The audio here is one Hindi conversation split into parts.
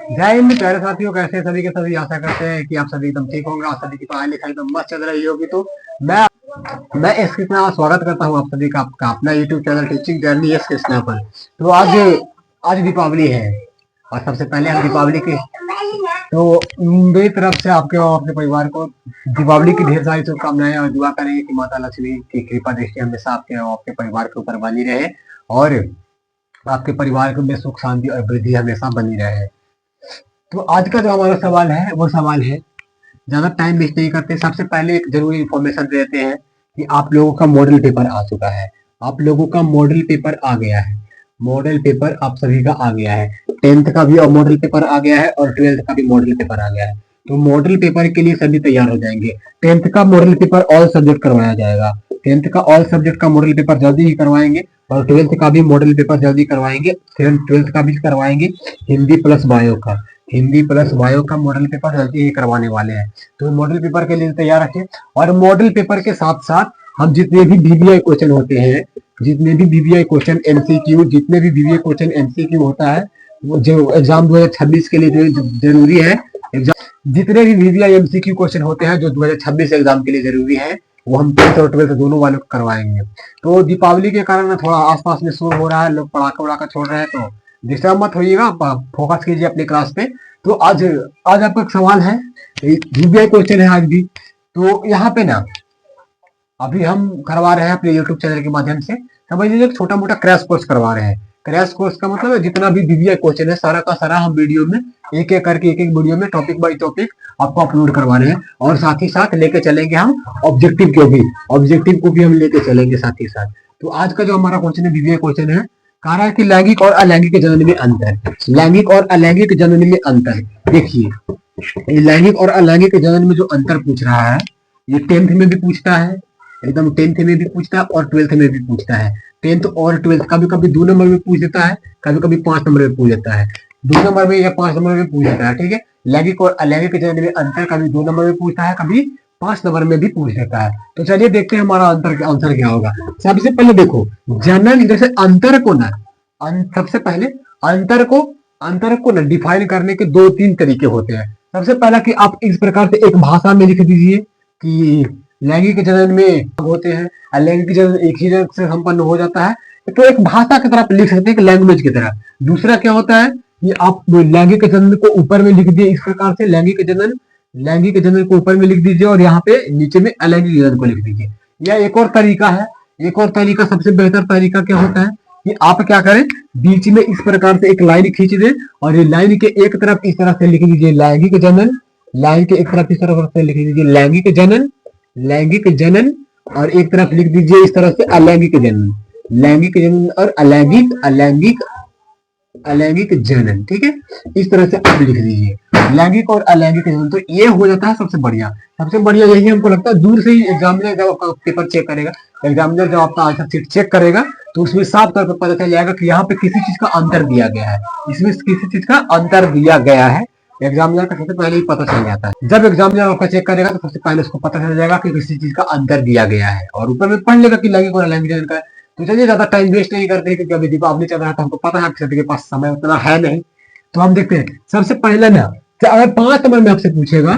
जय हिंद प्यारे साथियों, कैसे सभी के सभी। आशा करते हैं कि आप सभी एकदम ठीक होंगे। आप सभी की पढ़ाई लिखाई एकदम मस्त चल रही होगी। तो मैं एस कृष्णा स्वागत करता हूँ आप सभी का आपका अपना YouTube channel teaching journey S Krishna पर। तो आज दीपावली है और सबसे पहले हम दीपावली के तो मेरी तरफ से आपके और अपने परिवार को दीपावली की ढेर सारी शुभकामनाएं और दुआ करेंगे कि माता लक्ष्मी की कृपा दृष्टि हमेशा आपके और आपके परिवार के ऊपर बनी रहे और आपके परिवार में सुख शांति और वृद्धि हमेशा बनी रहे। तो आज का जो हमारा सवाल है वो सवाल है, ज्यादा टाइम वेस्ट नहीं करते, सबसे पहले एक जरूरी इंफॉर्मेशन देते हैं कि आप लोगों का मॉडल पेपर आ चुका है। आप लोगों का मॉडल पेपर आ गया है। मॉडल पेपर आप सभी का आ गया है। 10th का भी मॉडल पेपर आ गया है और 12th का भी मॉडल पेपर आ गया है। तो मॉडल पेपर के लिए सभी तैयार हो जाएंगे। 10th का मॉडल पेपर ऑल सब्जेक्ट करवाया जाएगा। 10th का ऑल सब्जेक्ट का मॉडल पेपर जल्दी ही करवाएंगे और 12th का भी मॉडल पेपर जल्दी करवाएंगे। 12th का भी करवाएंगे। हिंदी प्लस बायो का मॉडल पेपर जल्दी ही करवाने वाले हैं। तो मॉडल पेपर के लिए तैयार रखें। और मॉडल पेपर के साथ साथ हम जितने भी बीबीआई क्वेश्चन होते हैं, जितने भी बीबीआई क्वेश्चन एमसीक्यू, जितने भी बीबीआई क्वेश्चन एमसीक्यू होता है वो जो एग्जाम 2026 के लिए जो जरूरी है, जितने भी बीबीआई एमसीक्यू क्वेश्चन होते हैं जो 2026 एग्जाम के लिए जरूरी है, वो हम 10th और 12th दोनों वालों को करवाएंगे। तो दीपावली के कारण थोड़ा आसपास में शोर हो रहा है, लोग पटाखा वड़ाखा छोड़ रहे हैं, तो डिस्टर्ब मत होइएगा, फोकस कीजिए अपनी क्लास पे। तो आज आपका एक सवाल है, बीबीआई क्वेश्चन है आज भी। तो यहाँ पे ना अभी हम करवा रहे हैं अपने यूट्यूब चैनल के माध्यम से, समझ लीजिए छोटा मोटा क्रैश कोर्स करवा रहे हैं। क्रैश कोर्स का मतलब है जितना भी बीबीआई क्वेश्चन है सारा का सारा हम वीडियो में एक एक करके एक एक वीडियो में टॉपिक बाय टॉपिक आपको अपलोड करवा रहे हैं। और साथ ही साथ लेके चलेंगे हम ऑब्जेक्टिव को भी हम लेके चलेंगे साथ ही साथ। तो आज का जो हमारा क्वेश्चन है बीबीआई क्वेश्चन है, कह रहा है कि लैंगिक और अलैंगिक जनन में अंतर। लैंगिक और अलैंगिक जनन में अंतर। देखिए लैंगिक और अलैंगिक जनन में जो अंतर पूछ रहा है, ये 10th में भी पूछता है, एकदम 10th में भी पूछता है और 12th में भी पूछता है। 10th और 12th कभी कभी 2 नंबर में पूछ देता है, कभी कभी 5 नंबर में पूछ देता है, 2 नंबर में या 5 नंबर में पूछ देता है। ठीक है, लैंगिक और अलैंगिक जनन में अंतर कभी 2 नंबर में पूछता है, कभी 5 नंबर में भी पूछ देता है। तो चलिए देखते हैं हमारा आंसर क्या होगा। सबसे पहले देखो जनन, जैसे अंतर को ना सबसे पहले अंतर को ना डिफाइन करने के 2-3 तरीके होते हैं। सबसे पहला कि आप इस प्रकार से एक भाषा में लिख दीजिए कि लैंगिक जनन में होते हैं, अलैंगिक जनन एक ही जन से संपन्न हो जाता है। तो एक भाषा की तरह आप लिख सकते हैं, लैंग्वेज की तरह। दूसरा क्या होता है कि आप लैंगिक जनन को ऊपर में लिख दिए इस प्रकार से, लैंगिक जनन को ऊपर में लिख दीजिए और यहाँ पे नीचे में अलैंगिक जनन को लिख दीजिए। यह एक और तरीका है। एक और तरीका, सबसे बेहतर तरीका क्या होता है कि आप क्या करें, बीच में इस प्रकार से एक लाइन खींच दें और ये लाइन के एक तरफ इस तरह से लिख दीजिए लैंगिक जनन, लाइन के एक तरफ इस तरह से लिख दीजिए लैंगिक जनन और एक तरफ लिख दीजिए इस तरह से अलैंगिक जनन और अलैंगिक जनन। ठीक है, इस तरह से आप लिख दीजिए लैंगिक और अलैंगिक जनन। तो ये हो जाता है सबसे बढ़िया यही हमको लगता है। दूर से ही एग्जामिनर जब आपका पेपर चेक करेगा, एग्जामिनर जब आपका आंसर शीट चेक करेगा तो उसमें साफ तौर पर पता चल जाएगा कि यहाँ पे किसी चीज का अंतर दिया गया है, इसमें किसी चीज का अंतर दिया गया है। एग्जामिनर का सबसे पहले ही पता चल जाता है। जब एग्जामिनर आपका चेक करेगा तो सबसे पहले उसको पता चल जाएगा कि किसी चीज का अंतर दिया गया है और ऊपर में पढ़ लेगा कि लैंगिक और अलैंगिक जनन का है। तो चलिए ज्यादा टाइम वेस्ट नहीं करते क्योंकि अभी दीपावली चल रहा है तो हमको पता है आप सभी के पास समय उतना है नहीं। तो हम देखते हैं सबसे पहले ना, तो अगर 5 नंबर में आपसे पूछेगा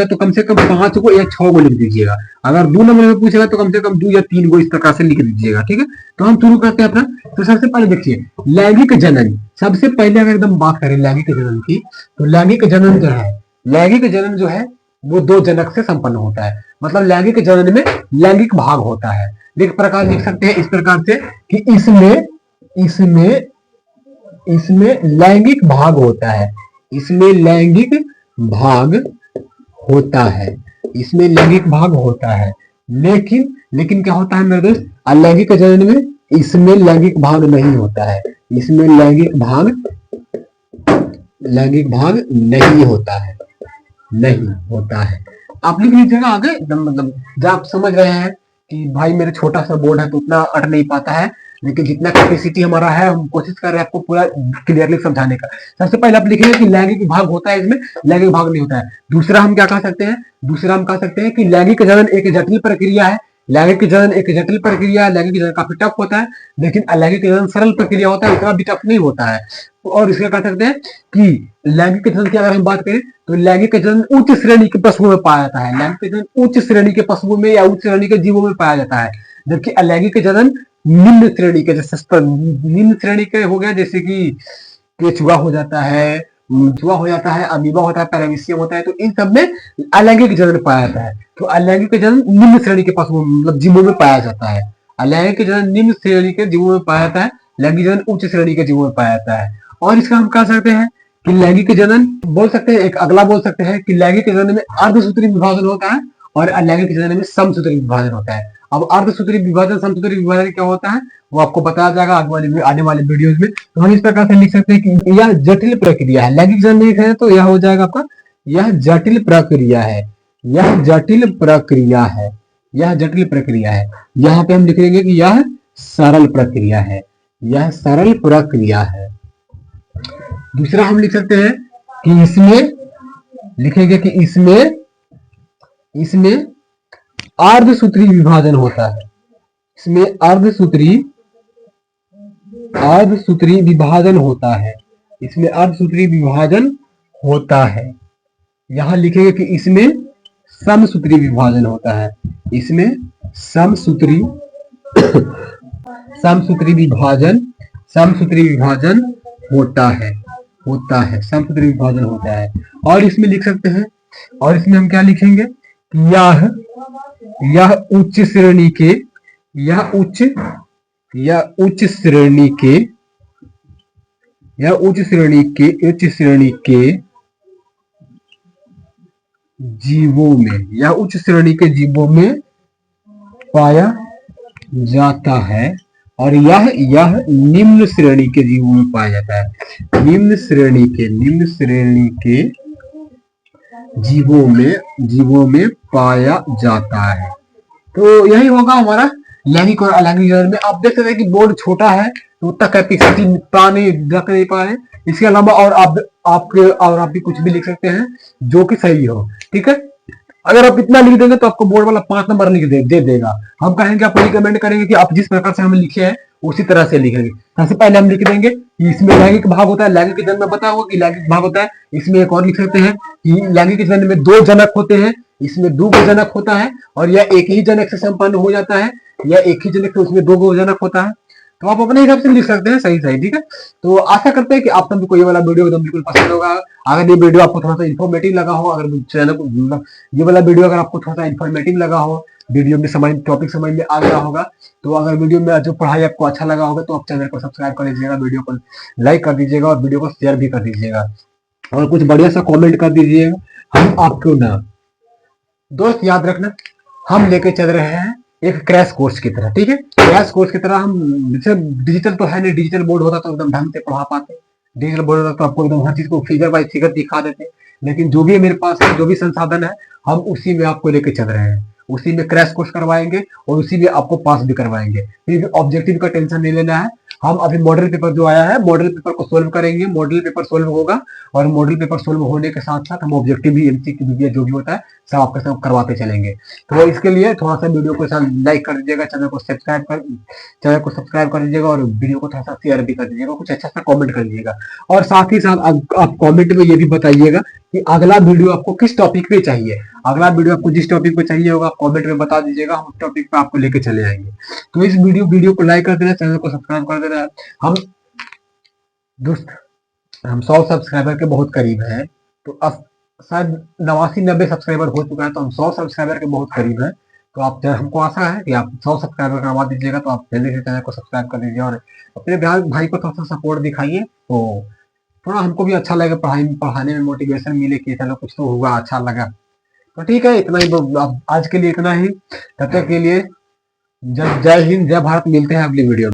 तो कम से कम 5 को या 6 को लिख दीजिएगा। अगर 2 नंबर में पूछेगा तो कम से कम 2 या 3 को इस प्रकार से लिख दीजिएगा। ठीक है, तो हम शुरू करते हैं अपना। तो सबसे पहले देखिए लैंगिक जनन। सबसे पहले अगर एकदम बात करें लैंगिक जनन की, तो लैंगिक जनन जो है वो 2 जनक से संपन्न होता है। मतलब लैंगिक जनन में लैंगिक भाग होता है। एक प्रकार लिख सकते हैं इस प्रकार से कि इसमें लैंगिक भाग होता है, इसमें लैंगिक भाग होता है। लेकिन क्या होता है मेरे दोस्त, अलैंगिक जनन में इसमें लैंगिक भाग नहीं होता है, इसमें लैंगिक भाग नहीं होता है। आप लिख लीजिएगा आगे एकदम, मतलब जब आप समझ रहे हैं कि भाई मेरा छोटा सा बोर्ड है तो उतना अट नहीं पाता है, लेकिन जितना कैपेसिटी हमारा है हम कोशिश कर रहे हैं आपको पूरा क्लियरली समझाने का। सबसे पहले आप लिखेंगे कि लैंगिक भाग होता है, इसमें लैंगिक भाग नहीं होता है। दूसरा हम क्या कह सकते हैं कि लैंगिक जनन एक जटिल प्रक्रिया है। लैंगिक जनन काफी टफ होता है, लेकिन अलैंगिक जनन सरल प्रक्रिया होता है, उतना भी टफ नहीं होता है। और इसका कह सकते हैं कि लैंगिक जनन की अगर हम बात करें तो लैंगिक जनन उच्च श्रेणी के पशुओं में पाया जाता है। लैंगिक जनन उच्च श्रेणी के पशुओं में या उच्च श्रेणी के जीवों में पाया जाता है, जबकि अलैंगिक जनन निम्न श्रेणी के, जैसे निम्न श्रेणी के हो गया जैसे कि केचुआ हो जाता है, चूहा हो जाता है, अमीबा होता है, पैरामीशियम होता है, तो इन सब में अलैंगिक जनन पाया जाता है। तो अलैंगिक जनन निम्न श्रेणी के पशुओं मतलब जीवों में पाया जाता है। अलैंगिक जनन निम्न श्रेणी के जीवों में पाया जाता है, लैंगिक जनन उच्च श्रेणी के जीवों में पाया जाता है। और इसका हम कह सकते हैं कि लैंगिक जनन बोल सकते हैं, एक अगला बोल सकते हैं कि लैंगिक जनन में अर्धसूत्री विभाजन होता है और अलैंगिक जनन में समसूत्री विभाजन होता है। अब अर्धसूत्री विभाजन समसूत्री विभाजन क्या होता है वो आपको बताया जाएगा आने वाले वीडियोस में। तो हम इस प्रकार से लिख सकते हैं कि यह जटिल प्रक्रिया है। लैंगिक जनन नहीं है तो यह हो जाएगा आपका यह जटिल प्रक्रिया है, यह जटिल प्रक्रिया है, यह जटिल प्रक्रिया है। यहाँ पे हम लिखेंगे कि यह सरल प्रक्रिया है, यह सरल प्रक्रिया है। दूसरा हम लिख सकते हैं कि इसमें लिखेंगे कि इसमें अर्धसूत्री विभाजन होता है, इसमें अर्धसूत्री विभाजन होता है, इसमें अर्धसूत्री विभाजन होता है। यहां लिखेंगे कि इसमें समसूत्री विभाजन होता है, इसमें समसूत्री विभाजन होता है, समसूत्री विभाजन होता है। और इसमें लिख सकते हैं, और इसमें हम क्या लिखेंगे कि यह उच्च श्रेणी के जीवों में पाया जाता है और यह निम्न श्रेणी के जीवों में पाया जाता है। निम्न श्रेणी के जीवों में पाया जाता है। तो यही होगा हमारा लैंगिक और अलैंगिक जनन में। आप देख सकते हैं कि बोर्ड छोटा है तो उतना कैपेसिटी पा नहीं रख नहीं पा रहे। इसके अलावा और आप भी कुछ भी लिख सकते हैं जो कि सही हो, ठीक है। अगर आप इतना लिख देंगे तो आपको बोर्ड वाला 5 नंबर लिख दे देगा। हम कहेंगे, आपको रिकमेंड करेंगे कि आप जिस प्रकार से हमें लिखे हैं उसी तरह से लिखेंगे। सबसे पहले हम लिख देंगे कि इसमें लैंगिक भाग होता है, लैंगिक जनन में पता होगा कि लैंगिक भाग होता है। इसमें एक और लिख सकते हैं कि लैंगिक जनन में 2 जनक होते हैं, इसमें 2 जनक होता है और यह एक ही जनक से संपन्न हो जाता है, या एक ही जनक से उसमें 2 जनक होता है। तो आप अपने हिसाब से लिख सकते हैं सही, ठीक है। तो आशा करते हैं कि आप सभी को ये वाला वीडियो एकदम बिल्कुल पसंद होगा। अगर ये वीडियो आपको थोड़ा सा इन्फॉर्मेटिव लगा हो, अगर चैनल को ये वाला वीडियो अगर आपको थोड़ा सा इन्फॉर्मेटिव लगा हो, वीडियो में टॉपिक समझ में आ गया होगा, तो अगर वीडियो में जो पढ़ाई आपको अच्छा लगा होगा तो आप चैनल को सब्सक्राइब कर लीजिएगा, वीडियो को लाइक कर दीजिएगा और वीडियो को शेयर भी कर दीजिएगा और कुछ बढ़िया सा कॉमेंट कर दीजिएगा। हम आपको ना दोस्त याद रखना, हम लेके चल रहे हैं एक क्रैश कोर्स की तरह, ठीक है। क्रैश कोर्स की तरह हम, जैसे डिजिटल तो है नहीं, डिजिटल बोर्ड होता तो एकदम ढंग से पढ़ा पाते, डिजिटल बोर्ड होता तो आपको एकदम हर चीज को फिगर बाय फिगर दिखा देते। लेकिन जो भी मेरे पास है, जो भी संसाधन है, हम उसी में आपको लेके चल रहे हैं, उसी में क्रैश कोर्स करवाएंगे और उसी में आपको पास भी करवाएंगे। फिर ऑब्जेक्टिव का टेंशन नहीं लेना है। हम अभी मॉडल पेपर जो आया है, मॉडल पेपर को सोल्व करेंगे, मॉडल पेपर सोल्व होगा और मॉडल पेपर सोल्व होने के साथ साथ हम ऑब्जेक्टिव भी, एमसीक्यू भी जो भी होता है सब आपके साथ करवाते चलेंगे। तो इसके लिए थोड़ा सा वीडियो को लाइक कर दीजिएगा, चैनल को सब्सक्राइब कर दीजिएगा और वीडियो को थोड़ा सा शेयर भी कर दीजिएगा, कुछ अच्छा सा कमेंट कर दीजिएगा। और साथ ही साथ आप कमेंट में ये भी बताइएगा कि अगला वीडियो आपको किस टॉपिक पे चाहिए। अगला वीडियो आपको जिस टॉपिक पे चाहिए होगा आप कमेंट में बता दीजिएगा, हम उस टॉपिक पे आपको लेके चले आएंगे। तो इस वीडियो को लाइक कर देना, चैनल को सब्सक्राइब कर देना। हम दोस्त हम 100 सब्सक्राइबर के बहुत करीब हैं, तो अब शायद 89-90 सब्सक्राइबर हो चुका है, तो हम 100 सब्सक्राइबर के बहुत करीब हैं। तो आप, हमको आशा है कि आप 100 सब्सक्राइबर करवा दीजिएगा, तो आप जल्दी से चैनल को सब्सक्राइब कर दीजिए और अपने भाई को थोड़ा सा सपोर्ट दिखाइए, तो थोड़ा हमको भी अच्छा लगे, पढ़ाने में मोटिवेशन मिले कि चलो कुछ तो हुआ, अच्छा लगा। तो ठीक है, इतना ही आज के लिए, इतना ही। तब तक के लिए जय हिंद, जय भारत। मिलते हैं अगली वीडियो में।